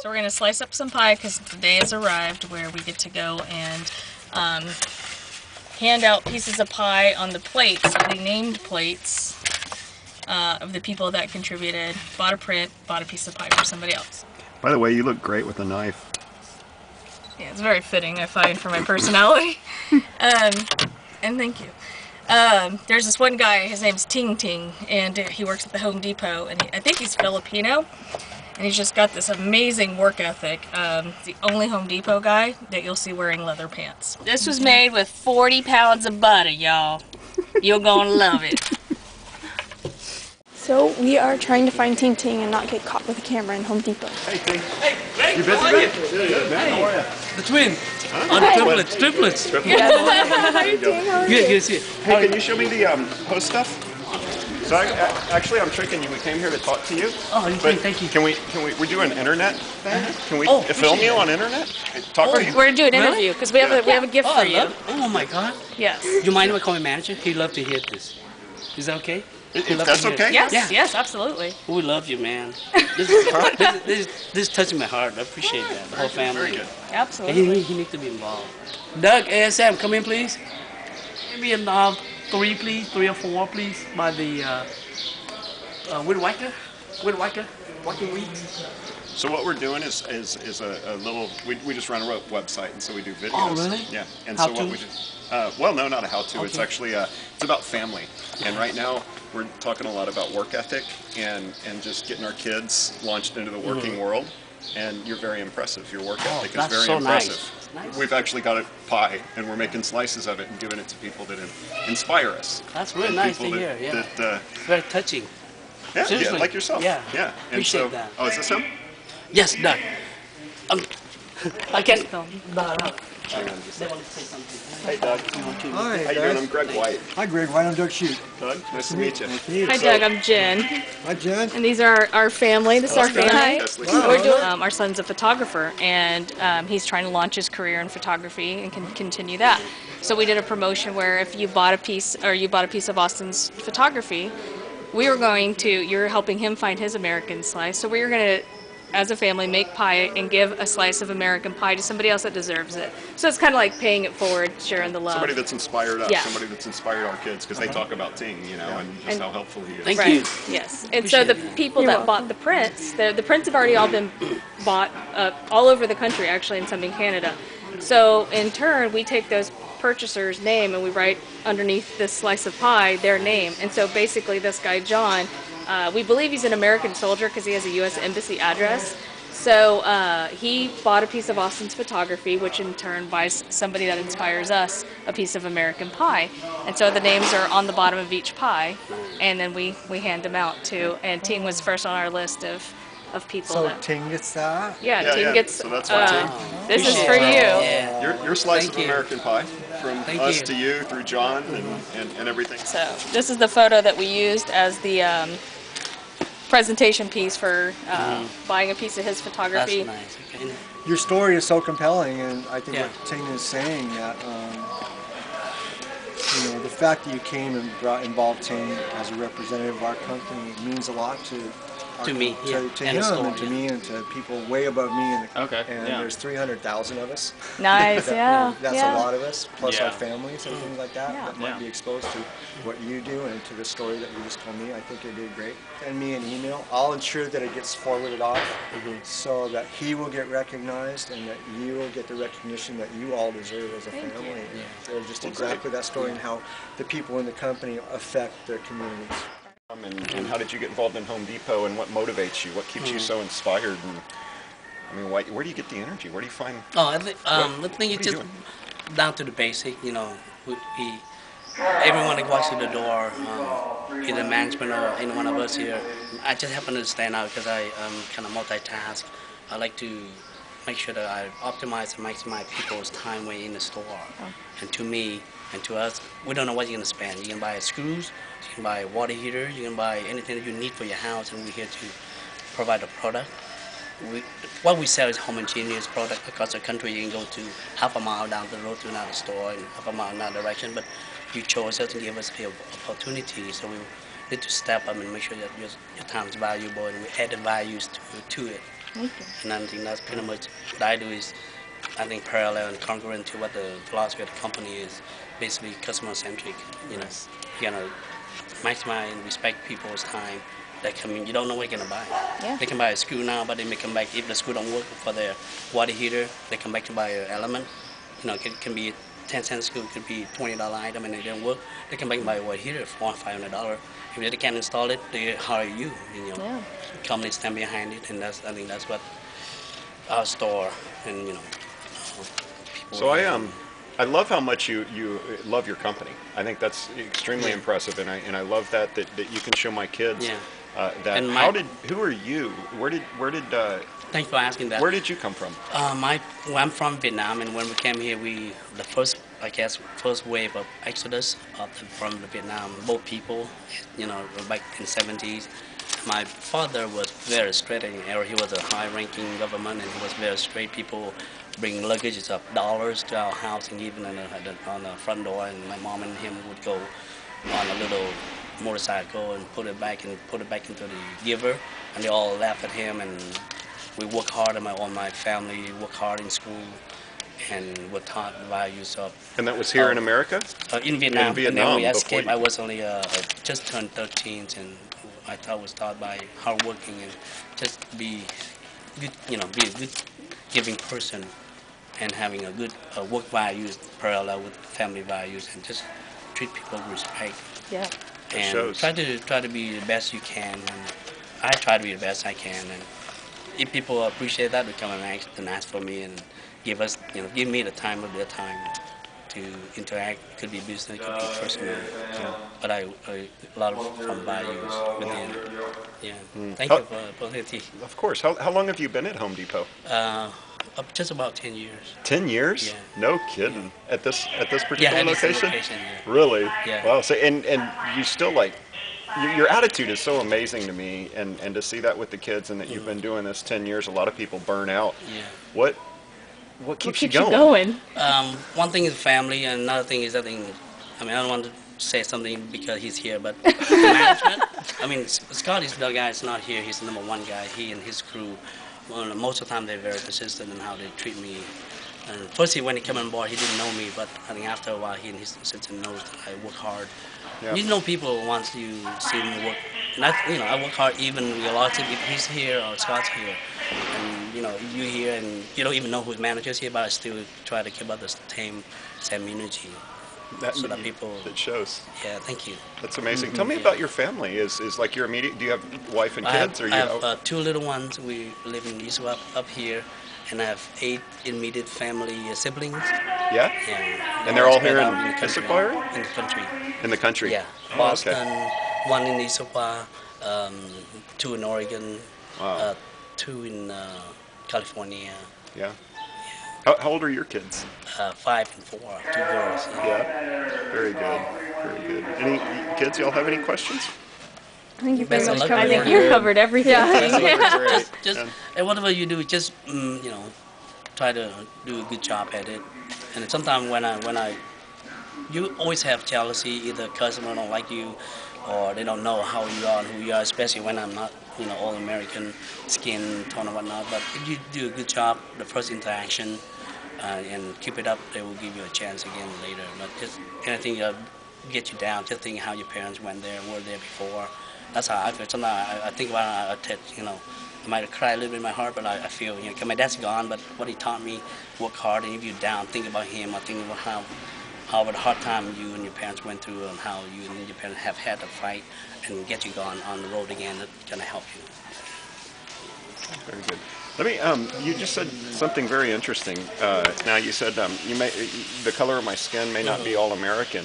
So we're going to slice up some pie because the day has arrived where we get to go and hand out pieces of pie on the plates, the named plates of the people that contributed, bought a print, bought a piece of pie for somebody else. By the way, you look great with a knife. Yeah, it's very fitting, I find, for my personality. And thank you. There's this one guy, his name's Thinh, and he works at the Home Depot, and I think he's Filipino, and he's just got this amazing work ethic. He's the only Home Depot guy that you'll see wearing leather pants. This was made with 40 pounds of butter, y'all. You're gonna love it. So we are trying to find Thinh and not get caught with a camera in Home Depot. Hey, Thinh. Hey, Greg, You busy, how are man? you? Good, man. How are you? The twin. Huh? Triplets. Triplets. Good, good to see you. Hey, can you show me the host stuff? So actually, I'm tricking you. We came here to talk to you. Oh, thank you. Can we? We're doing internet thing. Can we film you on internet? Talk to you. We're gonna do an interview because we have a gift for you. Oh my God. Yes. Do you mind if I call my manager? He'd love to hear this. Is that okay? If that's okay? Yes, Yeah. yes, absolutely. We love you, man. This is touching my heart. I appreciate that. The whole family. Very good. Absolutely. He needs to be involved. Doug, ASM, come in, please. Maybe in 3, please. 3 or 4, please. By the Woodwicker, Walking Weeks. So what we're doing is a little. We just run a website, and so we do videos. Oh, really? Yeah. And How so to? what we do. Well, no, not a how-to. Okay. It's actually it's about family. And right now we're talking a lot about work ethic and just getting our kids launched into the working world. And you're very impressive. Your work ethic is that's very so impressive. nice. We've actually got a pie, and we're making slices of it and giving it to people that inspire us. That's really And nice to people hear. Yeah. That, Very touching. yeah, Seriously. like yourself. Yeah. Yeah. And Appreciate so, that. Oh, is this him? Yes, Doug. I can't. No. Hang on just a They second. want to say something. Hey, Doug. Hi, How you doing? I'm Greg White. Hi, Greg. White. I'm Doug Shute. Doug, nice to meet you. Hi, Doug. I'm Jen, Hi, Jen. and these are our family. This is our family. That's Lisa. We're doing, our son's a photographer, and he's trying to launch his career in photography and can continue that. So we did a promotion where if you bought a piece of Austin's photography, you're helping him find his American slice. So we were going to, as a family, make pie and give a slice of American pie to somebody else that deserves it. So it's kind of like paying it forward, sharing the love. Somebody that's inspired us, Yeah. somebody that's inspired our kids, because they talk about Thinh, you know, and just how helpful he is. Thank Right. you. Yes. And so the people that bought the prints, the prints have already all been bought all over the country, actually, and some in Canada. So in turn, we take those purchaser's name and we write underneath this slice of pie their name. And so basically, this guy John, we believe he's an American soldier because he has a U.S. Embassy address. So he bought a piece of Austin's photography, which in turn buys somebody that inspires us a piece of American pie. And so the names are on the bottom of each pie, and then we hand them out to. And Thinh was first on our list of people. So that, Thinh gets that? yeah, Yeah, Thinh yeah. gets. So that's why Thinh. This is Appreciate for you. that. Yeah. Your slice Thank of you. American pie, from Thank us you. to you, through John and everything. So this is the photo that we used as the presentation piece for buying a piece of his That's photography. nice. Okay. Your story is so compelling, and I think Yeah. what Thinh is saying that the fact that you came and involved Thinh as a representative of our company means a lot to me, yeah. to And him the store, and to yeah. me and to people way above me. And Yeah. there's 300,000 of us. Nice, yeah. That's yeah. a lot of us, plus Yeah. our families and things like that, Yeah. that might be exposed to what you do and to the story that you just told me. I think you did great. Send me an email. I'll ensure that it gets forwarded off so that he will get recognized and that you will get the recognition that you all deserve as a family. So just exactly that story and how the people in the company affect their communities. And how did you get involved in Home Depot, and what motivates you? What keeps you so inspired? And I mean, where do you get the energy? Where do you find? Oh, I think the thing is what are you just down to the basic. You know, everyone that walks through the door, either management or any one of us here, I just happen to stand out because I kind of multitask. I like to make sure that I optimize and maximize people's time when in the store. And to me and to us, we don't know what you're going to spend. You can buy screws, you can buy a water heater, you can buy anything that you need for your house, and we're here to provide a product. What we sell is homogeneous product across the country. You can go to half a mile down the road to another store and half a mile in another direction, but you chose us and gave us the opportunity, so we need to step up and make sure that your time is valuable and we add the values to it. And I think that's pretty much what I do is, I think, parallel and congruent to what the philosophy of the company is, basically customer-centric. You know, you gotta maximize and respect people's time. They come in, you don't know what you're gonna buy. Yeah. They can buy a screw now, but they may come back if the screw don't work for their water heater. They come back to buy an element. You know, it can be 10-cent screw, it could be $20 item, and it didn't work. They come back and buy a water heater for $500. If they can't install it, they hire you. You know, Yeah. companies stand behind it, and I think that's what our store and people. So I love how much you love your company. I think that's extremely impressive, and I love that you can show my kids that. And Who are you? Where did Thanks for asking that. where did you come from? Well, I'm from Vietnam, and when we came here, the first wave of exodus from the Vietnam boat people, back in '70s. My father was very straight, he was a high-ranking government, and he was very straight. People bring luggages of dollars to our house and even on the front door, and my mom and him would go on a little motorcycle and put it back into the giver, and they all laugh at him. And we work hard, and all my family work hard in school, and were taught values of. And that was here in America? In Vietnam. In Vietnam, and then we before escaped. you- I was only just turned 13, and I was taught by hardworking and just be good, be a good giving person, and having a good work values parallel with family values, and just treat people with respect. Yeah. And shows. try to be the best you can, and I try to be the best I can. And if people appreciate that, they come and ask for me and give me the time of their time to interact. Could be business, could be personal, but a lot of values within. Yeah. Thank you for the opportunity. Of course. How long have you been at Home Depot? Just about 10 years. 10 years? Yeah. No kidding. At this particular Yeah, at this location? location, yeah. Really? Yeah. Wow. So and you still your attitude is so amazing to me, and to see that with the kids, and that you've been doing this 10 years. A lot of people burn out. Yeah. What keeps Keeps you you going? going. One thing is family, and another thing is I don't want to say something because he's here, but management. Scott is the guy that's not here. He's the number one guy. He and his crew. Well, most of the time they're very consistent in how they treat me. And first, when he came on board, he didn't know me, but I think after a while, he and his assistant knows that I work hard. Yeah. You know people once you see them work. And I work hard even relative if he's here or Scott's here. And you here and you don't even know who's manager's here, but I still try to keep up the same energy. So that people. It shows. Yeah, thank you. That's amazing. Tell me about your family. Is like your immediate? Do you have wife and kids? I have 2 little ones. We live in East up here, and I have 8 immediate family siblings. Yeah. Yeah. And they're all spread here out in the country. Issaquah? In the country. In the country. Yeah. Oh, Boston, okay. 1 in Issaquah, 2 in Oregon, Wow. 2 in California. Yeah. How old are your kids? 5 and 4, 2 girls. Yeah. Very good. Very good. Any kids? Y'all have any questions? I think you Best pretty of much luck. covered I it. think you covered everything. Great. Just Yeah. and whatever you do, just try to do a good job at it. And sometimes you always have jealousy. Either customer don't like you, or they don't know how you are and who you are. Especially when I'm not, all American skin tone and whatnot. But if you do a good job, the first interaction, and keep it up, they will give you a chance again later. But just anything get you down, just think how your parents were there before. That's how I feel. Sometimes I think about it, I might cry a little bit in my heart, but I feel, 'cause my dad's gone, but what he taught me, work hard, and if you're down, think about him, or think about how the hard time you and your parents went through, and how you and your parents have had to fight and get you gone on the road again. That's gonna help you. Very good. Let me. You just said something very interesting. Now you said the color of my skin may not be all American.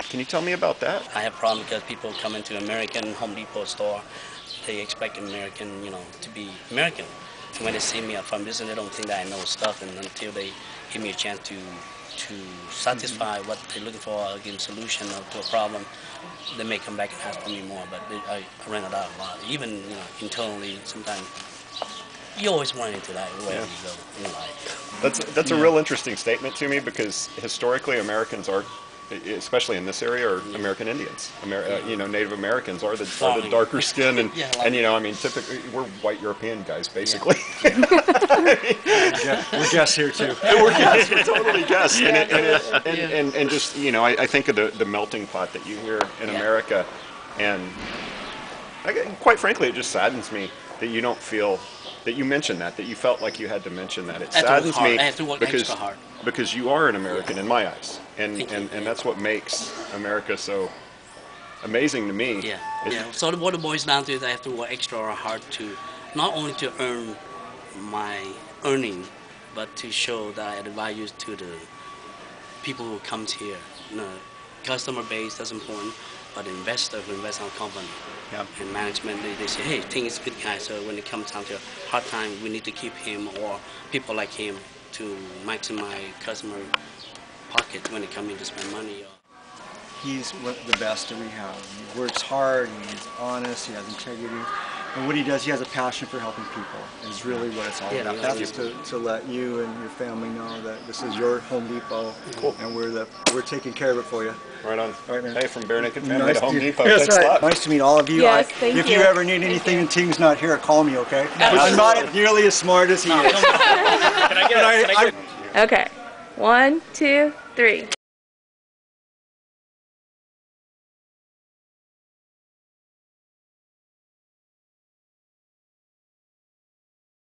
Can you tell me about that? I have a problem because people come into American Home Depot store, they expect American, to be American. And when they see me from business, they don't think that I know stuff, and until they give me a chance to satisfy what they're looking for, or give them a solution to a problem, they may come back and ask for me more. But I run it out a lot. Even internally, sometimes you always run into that wherever you go in life. That's a real interesting statement to me, because historically Americans are especially in this area, are American Indians. Native Americans are the Farming. darker skin, and Yeah, and I mean, typically we're white European guys, basically. Yeah, we're guests here too. We're totally guests, and just I think of the melting pot that you hear in America, and quite frankly, it just saddens me that you don't feel that you mentioned that you felt like you had to mention that. It saddens me I have to work extra hard. because you are an American in my eyes, and Thank you. that's what makes America so amazing to me. Yeah. So what it boils down to is I have to work extra hard to not only to earn my earning, but to show that I add value to the people who comes here. Customer base, that's important, but the investor who invests in our company and management, they say, hey, Thinh is a good guy, so when it comes down to a hard time, we need to keep him or people like him to maximize customer pocket when they come in to spend money. He's the best that we have. He works hard, he's honest, he has integrity. And what he does, he has a passion for helping people. Is really what it's all about. That's to let you and your family know that this is your Home Depot, and we're taking care of it for you. Right on. All right, man. Hey, from BareNaked Family to Home Depot. That's Thanks a right. lot. Nice to meet all of you. Yes, thank if you. you ever need anything and Thing's not here, call me, okay? I'm not nearly as smart as he is. Okay. 1, 2, 3.